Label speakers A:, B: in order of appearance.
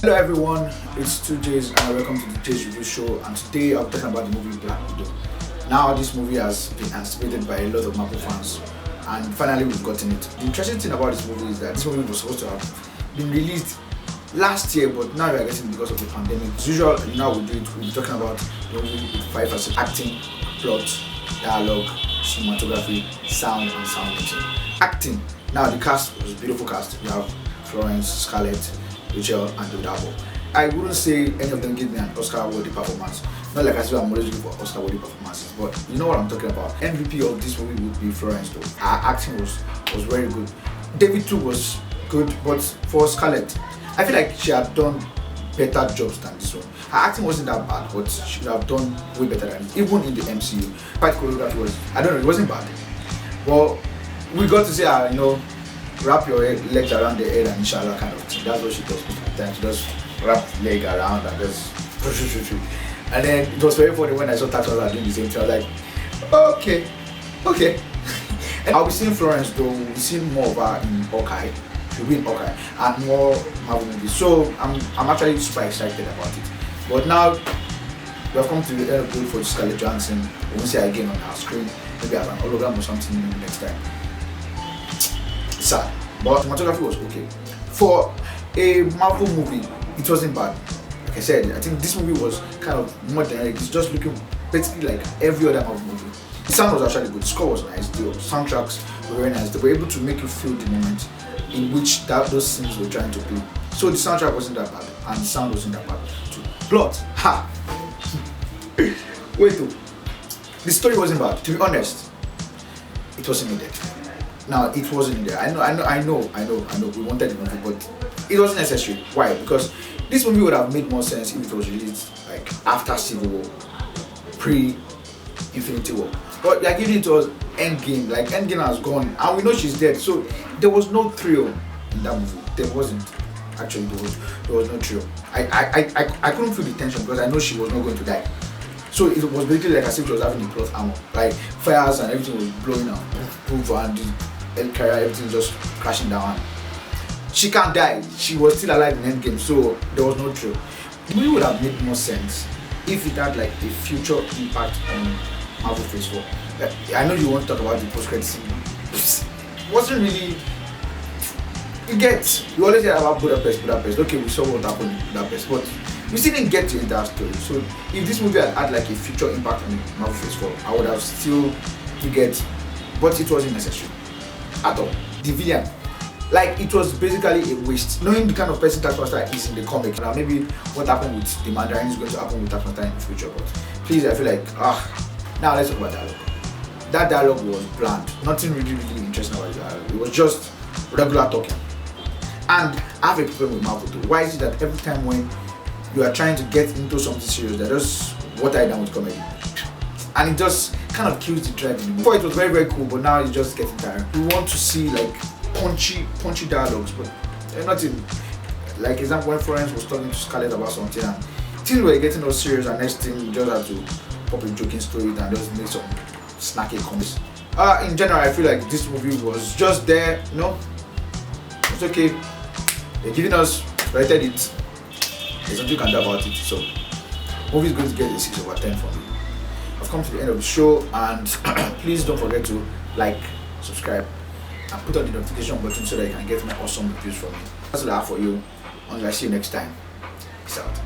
A: Hello everyone, it's 2Js and welcome to the J's Review Show, and today I'm talking about the movie Black Widow. Now this movie has been anticipated by a lot of Marvel fans and finally we've gotten it. The interesting thing about this movie is that this movie was supposed to have been released last year, but now we are getting it because of the pandemic. As usual, you know how we do it, we'll be talking about the movie with 5 facets: acting, plot, dialogue, cinematography, sound and sound mixing. Acting. Now the cast was a beautiful cast. We have Florence, Scarlett, Rachel and Dodabo. I wouldn't say any of them gave me an Oscar-worthy performance. Not like I say I'm always looking for Oscar-worthy performances, but you know what I'm talking about. MVP of this movie would be Florence though. Her acting was very good. David too was good, but for Scarlett, I feel like she had done better jobs than this one. Her acting wasn't that bad, but she would have done way better than it. Even in the MCU. Fight choreography was, I don't know, it wasn't bad. Well, we got to see her, wrap your legs around the head and inshallah kind of thing. That's what she does most of the time. She just wrap the leg around and just and then it was very funny when I saw Tattoos doing the same thing. I was like, okay. And I'll be seeing Florence though, we'll be seeing more of her in Hawkeye. She'll be in Hawkeye and more Marvel movies. So I'm actually super excited about it. But now we have come to the end of the road for Scarlett Johansson. We won't see her again on our screen, maybe as an hologram or something next time. Sad, but cinematography was okay. For a Marvel movie, it wasn't bad. Like I said, I think this movie was kind of more generic. It's just looking basically like every other Marvel movie. The sound was actually good, the score was nice, the soundtracks were very nice. They were able to make you feel the moment in which those scenes were trying to play. So the soundtrack wasn't that bad, and the sound wasn't that bad too. Plot, wait though. The story wasn't bad, to be honest. It wasn't needed. Now it wasn't there. I know. We wanted the movie, but it wasn't necessary. Why? Because this movie would have made more sense if it was released like after Civil War, pre-Infinity War. But they're giving it to us Endgame. Like Endgame has gone, and we know she's dead. So there was no thrill in that movie. There wasn't. Actually, there was no thrill. I couldn't feel the tension because I know she was not going to die. So it was basically like as if she was having a plot armor, like fires and everything was blowing out, and the carrier, everything just crashing down. She can't die. She was still alive in Endgame, so there was no thrill. The movie would have made more sense if it had like a future impact on Marvel Phase 4. I know you want to talk about the post-credit scene. Wasn't really. You always hear about Budapest. Okay, we saw what happened in Budapest, but we still didn't get to that story. So if this movie had like a future impact on Marvel Phase 4, I would have still but it wasn't necessary at all. The villain, like it was basically a waste. Knowing the kind of person Taskmaster is in the comic, now maybe what happened with the Mandarin is going to happen with Taskmaster in the future. But please, I feel like now let's talk about dialogue. That dialogue was bland. Nothing really interesting about the dialogue. It was just regular talking. And I have a problem with Marvel too. Why is it that every time when you are trying to get into something serious, they just water it down with comedy, and it just kind of kills the drive in the movie. Before it was very cool, but now it's just getting tired. We want to see like punchy dialogues, but nothing. Like example, when Florence was talking to Scarlett about something and things were getting all serious, and next thing you just have to pop a joking story and just make some snacky comments. In general, I feel like this movie was just there. It's okay. They're giving us rated it. There's nothing you can do about it. So movie is going to get a 6/10 from me. I've come to the end of the show, and please don't forget to like, subscribe, and put on the notification button so that you can get my awesome reviews from me. That's all I have for you. Until I see you next time. Peace out.